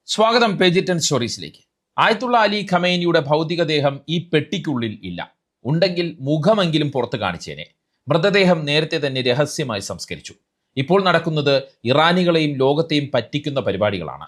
സ്വാഗതം പേജ് 10 സ്റ്റോറീസിലേക്ക്. ആയത്തുള്ള അലി ഖമേനിയുടെ ഭൗതികദേഹം ഈ പെട്ടിക്കുള്ളിൽ ഇല്ല. ഉണ്ടെങ്കിൽ മുഖമെങ്കിലും പുറത്ത് കാണിച്ചേനെ. മൃതദേഹം നേരത്തെ തന്നെ രഹസ്യമായി സംസ്കരിച്ചു. ഇപ്പോൾ നടക്കുന്നത് ഇറാനികളെയും ലോകത്തെയും പറ്റിക്കുന്ന പരിപാടികളാണ്.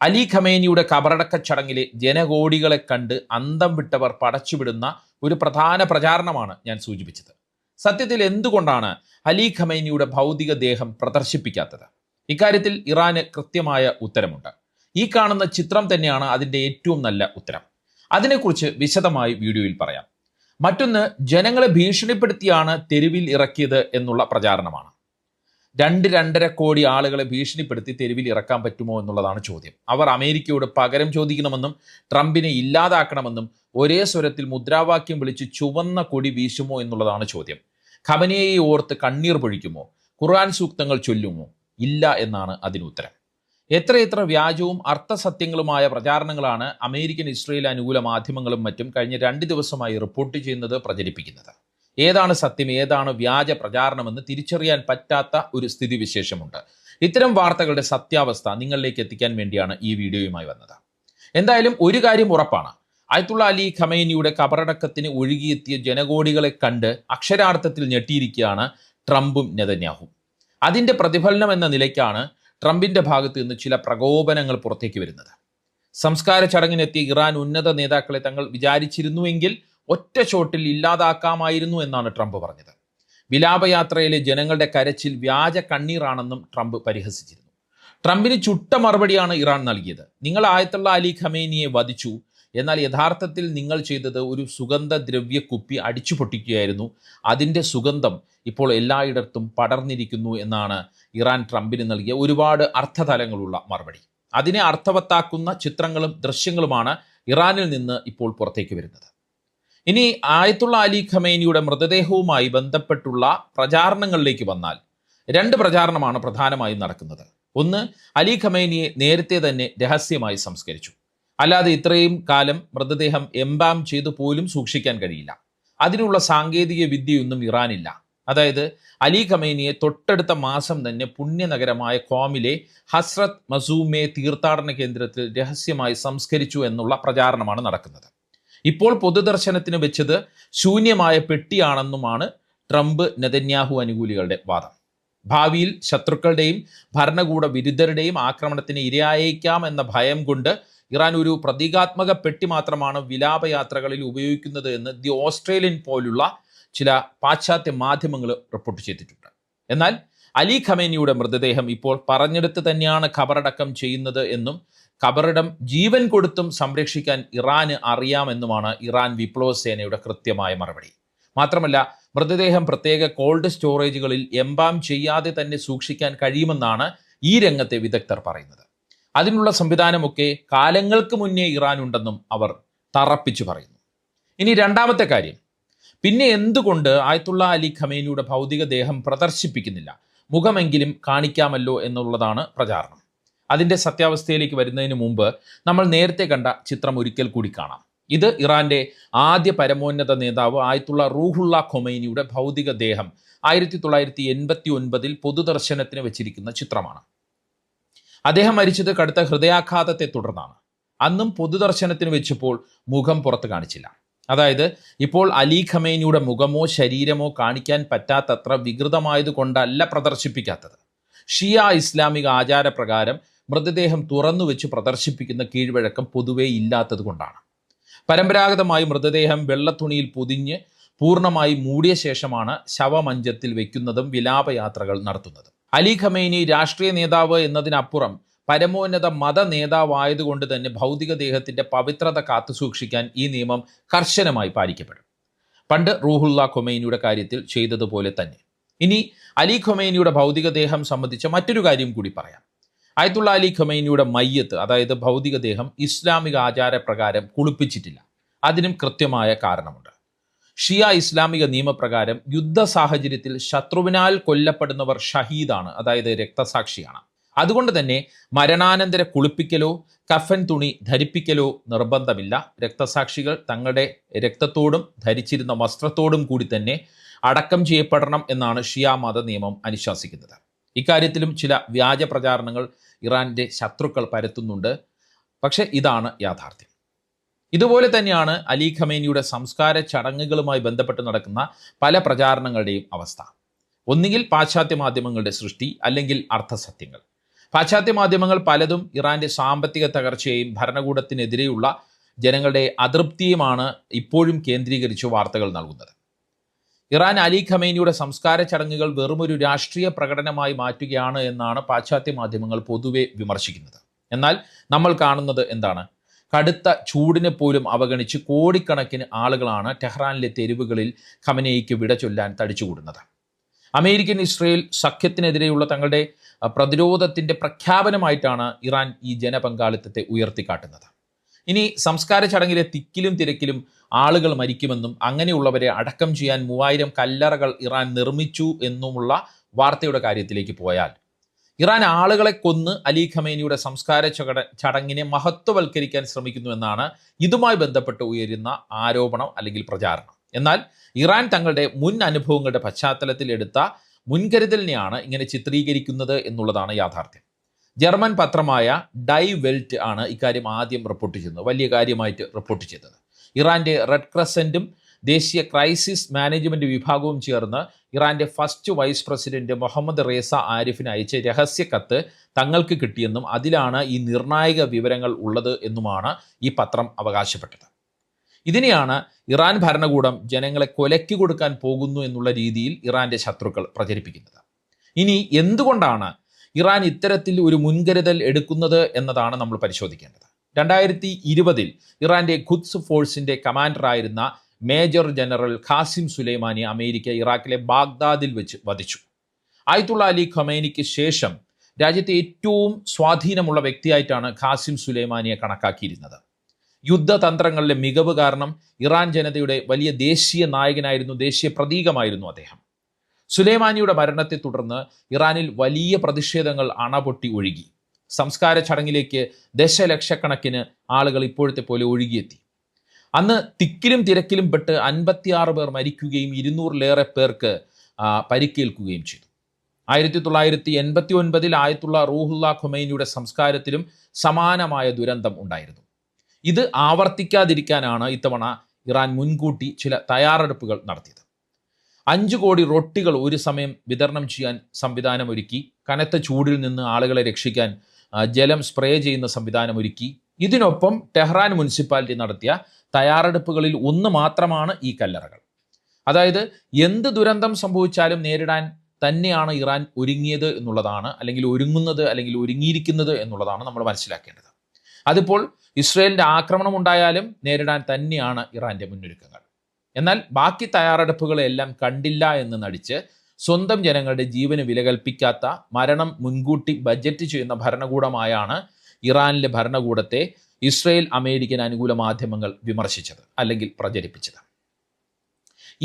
അലി ഖമേനിയുടെ കബറടക്ക ചടങ്ങിലെ ജനകോടികളെ കണ്ട് അന്തം വിട്ടവർ പടച്ചുവിടുന്ന ഒരു പ്രധാന പ്രചാരണമാണ് ഞാൻ സൂചിപ്പിച്ചത്. സത്യത്തിൽ എന്തുകൊണ്ടാണ് അലി ഖമേനിയുടെ ഭൗതികദേഹം പ്രദർശിപ്പിക്കാത്തത്? ഇക്കാര്യത്തിൽ ഇറാന് കൃത്യമായ ഉത്തരമുണ്ട്. ഈ കാണുന്ന ചിത്രം തന്നെയാണ് അതിൻ്റെ ഏറ്റവും നല്ല ഉത്തരം. അതിനെക്കുറിച്ച് വിശദമായി വീഡിയോയിൽ പറയാം. മറ്റൊന്ന്, ജനങ്ങളെ ഭീഷണിപ്പെടുത്തിയാണ് തെരുവിൽ ഇറക്കിയത് എന്നുള്ള പ്രചാരണമാണ്. 2-2.5 കോടി ആളുകളെ ഭീഷണിപ്പെടുത്തി തെരുവിൽ ഇറക്കാൻ പറ്റുമോ എന്നുള്ളതാണ് ചോദ്യം. അവർ അമേരിക്കയോട് പകരം ചോദിക്കണമെന്നും ട്രംപിനെ ഇല്ലാതാക്കണമെന്നും ഒരേ സ്വരത്തിൽ മുദ്രാവാക്യം വിളിച്ച് ചുവന്ന കൊടി വീശുമോ എന്നുള്ളതാണ് ചോദ്യം. ഖമനേയെ ഓർത്ത് കണ്ണീർ പൊഴിക്കുമോ? ഖുർആൻ സൂക്തങ്ങൾ ചൊല്ലുമോ? ഇല്ല എന്നാണ് അതിനുത്തരം. എത്രയെത്ര വ്യാജവും അർത്ഥസത്യങ്ങളുമായ പ്രചാരണങ്ങളാണ് അമേരിക്കൻ ഇസ്രയേൽ അനുകൂല മാധ്യമങ്ങളും മറ്റും കഴിഞ്ഞ 2 ദിവസമായി റിപ്പോർട്ട് ചെയ്യുന്നത്, പ്രചരിപ്പിക്കുന്നത്. ഏതാണ് സത്യം, ഏതാണ് വ്യാജ പ്രചാരണമെന്ന് തിരിച്ചറിയാൻ പറ്റാത്ത ഒരു സ്ഥിതിവിശേഷമുണ്ട്. ഇത്തരം വാർത്തകളുടെ സത്യാവസ്ഥ നിങ്ങളിലേക്ക് എത്തിക്കാൻ വേണ്ടിയാണ് ഈ വീഡിയോയുമായി വന്നത്. എന്തായാലും ഒരു കാര്യം ഉറപ്പാണ്, ആയത്തുള്ള അലി ഖമേനിയുടെ കബറടക്കത്തിന് ഒഴുകിയെത്തിയ ജനകോടികളെ കണ്ട് അക്ഷരാർത്ഥത്തിൽ ഞെട്ടിയിരിക്കുകയാണ് ട്രംപും നെതന്യാഹുവും. അതിൻ്റെ പ്രതിഫലനം എന്ന നിലയ്ക്കാണ് ട്രംപിന്റെ ഭാഗത്ത് നിന്ന് ചില പ്രകോപനങ്ങൾ പുറത്തേക്ക് വരുന്നത്. സംസ്കാര ചടങ്ങിനെത്തിയ ഇറാൻ ഉന്നത നേതാക്കളെ തങ്ങൾ വിചാരിച്ചിരുന്നുവെങ്കിൽ ഒറ്റ ഷോട്ടിൽ ഇല്ലാതാക്കാമായിരുന്നു എന്നാണ് ട്രംപ് പറഞ്ഞത്. വിലാപയാത്രയിലെ ജനങ്ങളുടെ കരച്ചിൽ വ്യാജ കണ്ണീറാണെന്നും ട്രംപ് പരിഹസിച്ചിരുന്നു. ട്രംപിന് ചുട്ട മറുപടിയാണ് ഇറാൻ നൽകിയത്. നിങ്ങൾ ആയത്തുള്ള അലി ഖമേനിയെ വധിച്ചു, എന്നാൽ യഥാർത്ഥത്തിൽ നിങ്ങൾ ചെയ്തത് ഒരു സുഗന്ധദ്രവ്യ കുപ്പി അടിച്ചു പൊട്ടിക്കുകയായിരുന്നു. അതിൻ്റെ സുഗന്ധം ഇപ്പോൾ എല്ലായിടത്തും പടർന്നിരിക്കുന്നു എന്നാണ് ഇറാൻ ട്രംപിന് നൽകിയ ഒരുപാട് അർത്ഥതലങ്ങളുള്ള മറുപടി. അതിനെ അർത്ഥവത്താക്കുന്ന ചിത്രങ്ങളും ദൃശ്യങ്ങളുമാണ് ഇറാനിൽ നിന്ന് ഇപ്പോൾ പുറത്തേക്ക് വരുന്നത്. ഇനി ആയത്തുള്ള അലി ഖമേനിയുടെ മൃതദേഹവുമായി ബന്ധപ്പെട്ടുള്ള പ്രചാരണങ്ങളിലേക്ക് വന്നാൽ 2 പ്രചാരണമാണ് പ്രധാനമായും നടക്കുന്നത്. ഒന്ന്, അലി ഖമേനിയെ നേരത്തെ തന്നെ രഹസ്യമായി സംസ്കരിച്ചു. അല്ലാതെ ഇത്രയും കാലം മൃതദേഹം എംബാം ചെയ്തു പോലും സൂക്ഷിക്കാൻ കഴിയില്ല. അതിനുള്ള സാങ്കേതിക വിദ്യയൊന്നും ഇറാനില്ല. അതായത് അലി ഖമേനിയെ തൊട്ടടുത്ത മാസം തന്നെ പുണ്യനഗരമായ ഖ്വാമിലെ ഹസ്രത്ത് മസൂമെ തീർത്ഥാടന കേന്ദ്രത്തിൽ രഹസ്യമായി സംസ്കരിച്ചു എന്നുള്ള പ്രചാരണമാണ് നടക്കുന്നത്. ഇപ്പോൾ പൊതുദർശനത്തിന് വെച്ചത് ശൂന്യമായ പെട്ടിയാണെന്നുമാണ് ട്രംപ് നെതന്യാഹു അനുകൂലികളുടെ വാദം. ഭാവിയിൽ ശത്രുക്കളുടെയും ഭരണകൂട വിരുദ്ധരുടെയും ആക്രമണത്തിന് ഇരയായേക്കാം എന്ന ഭയം കൊണ്ട് ഇറാൻ ഒരു പ്രതീകാത്മക പെട്ടി മാത്രമാണ് വിലാപയാത്രകളിൽ ഉപയോഗിക്കുന്നത് എന്ന് ദി ഓസ്ട്രേലിയൻ പോലുള്ള ചില പാശ്ചാത്യ മാധ്യമങ്ങൾ റിപ്പോർട്ട് ചെയ്തിട്ടുണ്ട്. എന്നാൽ അലി ഖമേനിയുടെ മൃതദേഹം ഇപ്പോൾ പറഞ്ഞെടുത്ത് തന്നെയാണ് ഖബറടക്കം ചെയ്യുന്നത് എന്നും ഖബറിടം ജീവൻ കൊടുത്തും സംരക്ഷിക്കാൻ ഇറാന് അറിയാമെന്നുമാണ് ഇറാൻ വിപ്ലവ സേനയുടെ കൃത്യമായ മറുപടി. മാത്രമല്ല, മൃതദേഹം പ്രത്യേക കോൾഡ് സ്റ്റോറേജുകളിൽ എംബാം ചെയ്യാതെ തന്നെ സൂക്ഷിക്കാൻ കഴിയുമെന്നാണ് ഈ രംഗത്തെ വിദഗ്ധർ പറയുന്നത്. അതിനുള്ള സംവിധാനമൊക്കെ കാലങ്ങൾക്ക് മുന്നേ ഇറാൻ ഉണ്ടെന്നും അവർ തറപ്പിച്ചു പറയുന്നു. ഇനി രണ്ടാമത്തെ കാര്യം, പിന്നെ എന്തുകൊണ്ട് ആയത്തുള്ള അലി ഖമേനിയുടെ ഭൗതികദേഹം പ്രദർശിപ്പിക്കുന്നില്ല? മുഖമെങ്കിലും കാണിക്കാമല്ലോ എന്നുള്ളതാണ് പ്രചാരണം. അതിൻ്റെ സത്യാവസ്ഥയിലേക്ക് വരുന്നതിന് മുമ്പ് നമ്മൾ നേരത്തെ കണ്ട ചിത്രം ഒരിക്കൽ കൂടി കാണാം. ഇത് ഇറാന്റെ ആദ്യ പരമോന്നത നേതാവ് ആയത്തുള്ള റൂഹുള്ള ഖൊമൈനിയുടെ ഭൗതികദേഹം 1989 പൊതുദർശനത്തിന് വെച്ചിരിക്കുന്ന ചിത്രമാണ്. അദ്ദേഹം മരിച്ചത് കടുത്ത ഹൃദയാഘാതത്തെ തുടർന്നാണ്. അന്നും പൊതുദർശനത്തിന് വെച്ചപ്പോൾ മുഖം പുറത്ത് കാണിച്ചില്ല. അതായത് ഇപ്പോൾ അലി ഖമേനിയുടെ മുഖമോ ശരീരമോ കാണിക്കാൻ പറ്റാത്തത്ര വികൃതമായതുകൊണ്ടല്ല പ്രദർശിപ്പിക്കാത്തത്. ഷിയ ഇസ്ലാമിക ആചാരപ്രകാരം മൃതദേഹം തുറന്നു വെച്ച് പ്രദർശിപ്പിക്കുന്ന കീഴ്വഴക്കം പൊതുവേ ഇല്ലാത്തത് കൊണ്ടാണ്. പരമ്പരാഗതമായി മൃതദേഹം വെള്ളത്തുണിയിൽ പൊതിഞ്ഞ് പൂർണ്ണമായി മൂടിയ ശേഷമാണ് ശവമഞ്ചത്തിൽ വയ്ക്കുന്നതും വിലാപയാത്രകൾ നടത്തുന്നതും. അലി ഖമേനി രാഷ്ട്രീയ നേതാവ് എന്നതിനപ്പുറം പരമോന്നത മത നേതാവായതുകൊണ്ട് തന്നെ ഭൗതികദേഹത്തിന്റെ പവിത്രത കാത്തുസൂക്ഷിക്കാൻ ഈ നിയമം കർശനമായി പാലിക്കപ്പെടും. പണ്ട് റൂഹുള്ള ഖൊമൈനിയുടെ കാര്യത്തിൽ ചെയ്തതുപോലെ തന്നെ. ഇനി അലി ഖൊമൈനിയുടെ ഭൗതികദേഹം സംബന്ധിച്ച മറ്റൊരു കാര്യം കൂടി പറയാം. ആയത്തുള്ള അലി ഖൊമൈനിയുടെ മയ്യത്ത്, അതായത് ഭൗതികദേഹം, ഇസ്ലാമിക ആചാരപ്രകാരം കുളിപ്പിച്ചിട്ടില്ല. അതിനും കൃത്യമായ കാരണമുണ്ട്. ഷിയ ഇസ്ലാമിക നിയമപ്രകാരം യുദ്ധ സാഹചര്യത്തിൽ ശത്രുവിനാൽ കൊല്ലപ്പെടുന്നവർ ഷഹീദാണ്, അതായത് രക്തസാക്ഷിയാണ്. അതുകൊണ്ട് തന്നെ മരണാനന്തര കുളിപ്പിക്കലോ കഫൻ തുണി ധരിപ്പിക്കലോ നിർബന്ധമില്ല. രക്തസാക്ഷികൾ തങ്ങളുടെ രക്തത്തോടും ധരിച്ചിരുന്ന വസ്ത്രത്തോടും കൂടി തന്നെ അടക്കം ചെയ്യപ്പെടണം എന്നാണ് ഷിയ മത നിയമം അനുശാസിക്കുന്നത്. ഇക്കാര്യത്തിലും ചില വ്യാജ പ്രചാരണങ്ങൾ ഇറാന്റെ ശത്രുക്കൾ പരത്തുന്നുണ്ട്. പക്ഷെ ഇതാണ് യാഥാർത്ഥ്യം. ഇതുപോലെ തന്നെയാണ് അലി ഖമേനിയുടെ സംസ്കാര ചടങ്ങുകളുമായി ബന്ധപ്പെട്ട് നടക്കുന്ന പല പ്രചാരണങ്ങളുടെയും അവസ്ഥ. ഒന്നുകിൽ പാശ്ചാത്യ മാധ്യമങ്ങളുടെ സൃഷ്ടി, അല്ലെങ്കിൽ അർത്ഥസത്യങ്ങൾ. പാശ്ചാത്യ മാധ്യമങ്ങൾ പലതും ഇറാന്റെ സാമ്പത്തിക തകർച്ചയെയും ഭരണകൂടത്തിനെതിരെയുള്ള ജനങ്ങളുടെ അതൃപ്തിയുമാണ് ഇപ്പോഴും കേന്ദ്രീകരിച്ച് വാർത്തകൾ നൽകുന്നത്. ഇറാൻ അലി ഖമേനിയുടെ സംസ്കാര ചടങ്ങുകൾ വെറുമൊരു രാഷ്ട്രീയ പ്രകടനമായി മാറ്റുകയാണ് എന്നാണ് പാശ്ചാത്യ മാധ്യമങ്ങൾ പൊതുവെ വിമർശിക്കുന്നത്. എന്നാൽ നമ്മൾ കാണുന്നത് എന്താണ്? കടുത്ത ചൂടിനെ പോലും അവഗണിച്ച് കോടിക്കണക്കിന് ആളുകളാണ് ടെഹ്റാനിലെ തെരുവുകളിൽ ഖമനേയിക്ക് വിട ചൊല്ലാൻ തടിച്ചുകൂടുന്നത്. അമേരിക്കൻ ഇസ്രയേൽ സഖ്യത്തിനെതിരെയുള്ള തങ്ങളുടെ പ്രതിരോധത്തിൻ്റെ പ്രഖ്യാപനമായിട്ടാണ് ഇറാൻ ഈ ജനപങ്കാളിത്തത്തെ ഉയർത്തിക്കാട്ടുന്നത്. ഇനി സംസ്കാര ചടങ്ങിലെ തിക്കിലും തിരക്കിലും ആളുകൾ മരിക്കുമെന്നും അങ്ങനെയുള്ളവരെ അടക്കം ചെയ്യാൻ 3000 കല്ലറകൾ ഇറാൻ നിർമ്മിച്ചു എന്നുമുള്ള വാർത്തയുടെ കാര്യത്തിലേക്ക് പോയാൽ, ഇറാൻ ആളുകളെ കൊന്ന് അലി ഖമേനിയുടെ സംസ്കാര ചടങ്ങിനെ മഹത്വവൽക്കരിക്കാൻ ശ്രമിക്കുന്നുവെന്നാണ് ഇതുമായി ബന്ധപ്പെട്ട് ഉയരുന്ന ആരോപണം അല്ലെങ്കിൽ പ്രചാരണം. എന്നാൽ ഇറാൻ തങ്ങളുടെ മുൻ അനുഭവങ്ങളുടെ പശ്ചാത്തലത്തിൽ എടുത്ത മുൻകരുതലിനെയാണ് ഇങ്ങനെ ചിത്രീകരിക്കുന്നത് എന്നുള്ളതാണ് യാഥാർത്ഥ്യം. ജർമ്മൻ പത്രമായ ഡൈ വെൽറ്റ് ആണ് ഇക്കാര്യം ആദ്യം റിപ്പോർട്ട് ചെയ്യുന്നത്, വലിയ കാര്യമായിട്ട് റിപ്പോർട്ട് ചെയ്തത്. ഇറാന്റെ റെഡ് ക്രസൻറ്റും ദേശീയ ക്രൈസിസ് മാനേജ്മെന്റ് വിഭാഗവും ചേർന്ന് ഇറാന്റെ ഫസ്റ്റ് വൈസ് പ്രസിഡന്റ് മുഹമ്മദ് റേസ ആരിഫിന് അയച്ച രഹസ്യ കത്ത് തങ്ങൾക്ക് കിട്ടിയെന്നും അതിലാണ് ഈ നിർണായക വിവരങ്ങൾ ഉള്ളത് എന്നുമാണ് ഈ പത്രം അവകാശപ്പെട്ടത്. ഇതിനെയാണ് ഇറാൻ ഭരണകൂടം ജനങ്ങളെ കൊലയ്ക്ക് കൊടുക്കാൻ പോകുന്നു എന്നുള്ള രീതിയിൽ ഇറാന്റെ ശത്രുക്കൾ പ്രചരിപ്പിക്കുന്നത്. ഇനി എന്തുകൊണ്ടാണ് ഇറാൻ ഇത്തരത്തിൽ ഒരു മുൻകരുതൽ എടുക്കുന്നത് എന്നതാണ് നമ്മൾ പരിശോധിക്കേണ്ടത്. 2020 ഇറാന്റെ ഖുദ്സ് ഫോഴ്സിന്റെ കമാൻഡറായിരുന്ന മേജർ ജനറൽ ഖാസിം സുലൈമാനിയെ അമേരിക്ക ഇറാഖിലെ ബാഗ്ദാദിൽ വെച്ച് വധിച്ചു. ആയത്തുള്ള അലി ഖമേനിക്ക് ശേഷം രാജ്യത്തെ ഏറ്റവും സ്വാധീനമുള്ള വ്യക്തിയായിട്ടാണ് ഖാസിം സുലൈമാനിയെ കണക്കാക്കിയിരുന്നത്. യുദ്ധതന്ത്രങ്ങളിലെ മികവ് കാരണം ഇറാൻ ജനതയുടെ വലിയ ദേശീയ നായകനായിരുന്നു, ദേശീയ പ്രതീകമായിരുന്നു അദ്ദേഹം. സുലൈമാനിയുടെ മരണത്തെ തുടർന്ന് ഇറാനിൽ വലിയ പ്രതിഷേധങ്ങൾ അണപൊട്ടി ഒഴുകി. സംസ്കാര ചടങ്ങിലേക്ക് ദശലക്ഷക്കണക്കിന് ആളുകൾ ഇപ്പോഴത്തെ പോലെ ഒഴുകിയെത്തി. അന്ന് തിക്കിലും തിരക്കിലും പെട്ട് 56 പേർ മരിക്കുകയും 200-ലേറെ പേർക്ക് പരിക്കേൽക്കുകയും ചെയ്തു. 1989 ആയത്തുള്ള റൂഹുല്ല ഖുമൈനിയുടെ സംസ്കാരത്തിലും സമാനമായ ദുരന്തം ഉണ്ടായിരുന്നു. ഇത് ആവർത്തിക്കാതിരിക്കാനാണ് ഇത്തവണ ഇറാൻ മുൻകൂട്ടി ചില തയ്യാറെടുപ്പുകൾ നടത്തിയത്. 5 കോടി റൊട്ടികൾ ഒരു സമയം വിതരണം ചെയ്യാൻ സംവിധാനമൊരുക്കി. കനത്ത ചൂടിൽ നിന്ന് ആളുകളെ രക്ഷിക്കാൻ ജലം സ്പ്രേ ചെയ്യുന്ന സംവിധാനമൊരുക്കി. ഇതിനൊപ്പം ടെഹ്റാൻ മുനിസിപ്പാലിറ്റി നടത്തിയ തയ്യാറെടുപ്പുകളിൽ ഒന്ന് മാത്രമാണ് ഈ കല്ലറകൾ. അതായത് എന്ത് ദുരന്തം സംഭവിച്ചാലും നേരിടാൻ തന്നെയാണ് ഇറാൻ ഒരുങ്ങിയത് എന്നുള്ളതാണ്, അല്ലെങ്കിൽ ഒരുങ്ങുന്നത്, അല്ലെങ്കിൽ ഒരുങ്ങിയിരിക്കുന്നത് എന്നുള്ളതാണ് നമ്മൾ മനസ്സിലാക്കേണ്ടത്. അതിപ്പോൾ ഇസ്രയേലിൻ്റെ ആക്രമണം ഉണ്ടായാലും നേരിടാൻ തന്നെയാണ് ഇറാന്റെ മുന്നൊരുക്കങ്ങൾ. എന്നാൽ ബാക്കി തയ്യാറെടുപ്പുകളെല്ലാം കണ്ടില്ല എന്ന് നടിച്ച് സ്വന്തം ജനങ്ങളുടെ ജീവന് വില കൽപ്പിക്കാത്ത, മരണം മുൻകൂട്ടി ബജറ്റ് ചെയ്യുന്ന ഭരണകൂടമായാണ് ഇറാനിലെ ഭരണകൂടത്തെ ഇസ്രയേൽ അമേരിക്കൻ അനുകൂല മാധ്യമങ്ങൾ വിമർശിച്ചത് അല്ലെങ്കിൽ പ്രചരിപ്പിച്ചത്.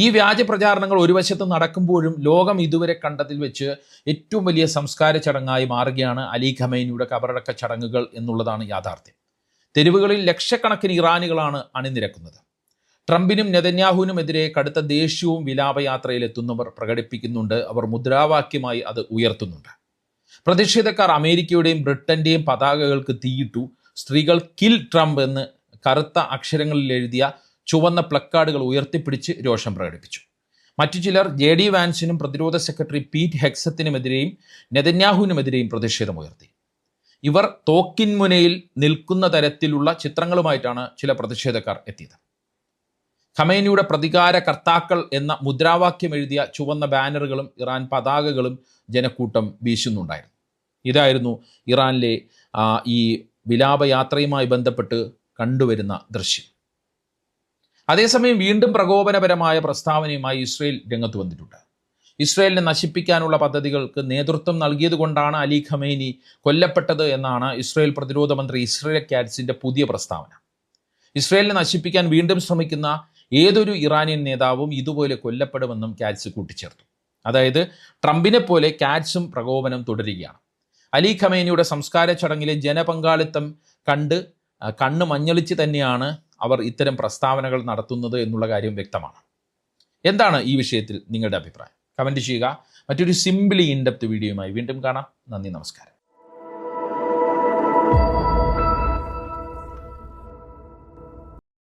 ഈ വ്യാജ പ്രചാരണങ്ങൾ ഒരു വശത്ത് നടക്കുമ്പോഴും ലോകം ഇതുവരെ കണ്ടതിൽ വെച്ച് ഏറ്റവും വലിയ സംസ്കാര ചടങ്ങായി മാറുകയാണ് അലി ഖമേനിയുടെ കബറടക്ക ചടങ്ങുകൾ എന്നുള്ളതാണ് യാഥാർത്ഥ്യം. തെരുവുകളിൽ ലക്ഷക്കണക്കിന് ഇറാനികളാണ് അണിനിരക്കുന്നത്. ട്രംപിനും നെതന്യാഹുവിനുമെതിരെ കടുത്ത ദേഷ്യവും വിലാപയാത്രയിലെത്തുന്നവർ പ്രകടിപ്പിക്കുന്നുണ്ട്. അവർ മുദ്രാവാക്യമായി അത് ഉയർത്തുന്നുണ്ട്. പ്രതിഷേധക്കാർ അമേരിക്കയുടെയും ബ്രിട്ടന്റെയും പതാകകൾക്ക് തീയിട്ടു. സ്ത്രീകൾ കിൽ ട്രംപ് എന്ന് കറുത്ത അക്ഷരങ്ങളിൽ എഴുതിയ ചുവന്ന പ്ലക്കാർഡുകൾ ഉയർത്തിപ്പിടിച്ച് രോഷം പ്രകടിപ്പിച്ചു. മറ്റു ചിലർ JD വാൻസിനും പ്രതിരോധ സെക്രട്ടറി പീറ്റ് ഹെക്സത്തിനുമെതിരെയും നെതന്യാഹുവിനുമെതിരെയും പ്രതിഷേധമുയർത്തി. ഇവർ തോക്കിൻമുനയിൽ നിൽക്കുന്ന തരത്തിലുള്ള ചിത്രങ്ങളുമായിട്ടാണ് ചില പ്രതിഷേധക്കാർ എത്തിയത്. ഖമേനിയുടെ പ്രതികാര കർത്താക്കൾ എന്ന മുദ്രാവാക്യം എഴുതിയ ചുവന്ന ബാനറുകളും ഇറാൻ പതാകകളും ജനക്കൂട്ടം വീശുന്നുണ്ടായിരുന്നു. ഇതായിരുന്നു ഇറാനിലെ ഈ വിലാപയാത്രയുമായി ബന്ധപ്പെട്ട് കണ്ടുവരുന്ന ദൃശ്യം. അതേസമയം വീണ്ടും പ്രകോപനപരമായ പ്രസ്താവനയുമായി ഇസ്രയേൽ രംഗത്ത് വന്നിട്ടുണ്ട്. ഇസ്രയേലിനെ നശിപ്പിക്കാനുള്ള പദ്ധതികൾക്ക് നേതൃത്വം നൽകിയതുകൊണ്ടാണ് അലി ഖമേനി കൊല്ലപ്പെട്ടത് എന്നാണ് ഇസ്രയേൽ പ്രതിരോധ മന്ത്രി ഇസ്രയേൽ കാറ്റ്സിന്റെ പുതിയ പ്രസ്താവന. ഇസ്രയേലിനെ നശിപ്പിക്കാൻ വീണ്ടും ശ്രമിക്കുന്ന ഏതൊരു ഇറാനിയൻ നേതാവും ഇതുപോലെ കൊല്ലപ്പെടുമെന്നും കാറ്റ്സ് കൂട്ടിച്ചേർത്തു. അതായത് ട്രംപിനെ പോലെ കാറ്റ്സും പ്രകോപനം തുടരുകയാണ്. അലി ഖമേനിയുടെ സംസ്കാര ചടങ്ങിലെ ജനപങ്കാളിത്തം കണ്ണ് മഞ്ഞളിച്ച് തന്നെയാണ് അവർ ഇത്തരം പ്രസ്താവനകൾ നടത്തുന്നത് എന്നുള്ള കാര്യം വ്യക്തമാണ്. എന്താണ് ഈ വിഷയത്തിൽ നിങ്ങളുടെ അഭിപ്രായം? കമൻറ്റ് ചെയ്യുക. മറ്റൊരു സിംപിളി ഇൻഡെപ്ത് വീഡിയോയുമായി വീണ്ടും കാണാം. നന്ദി, നമസ്കാരം.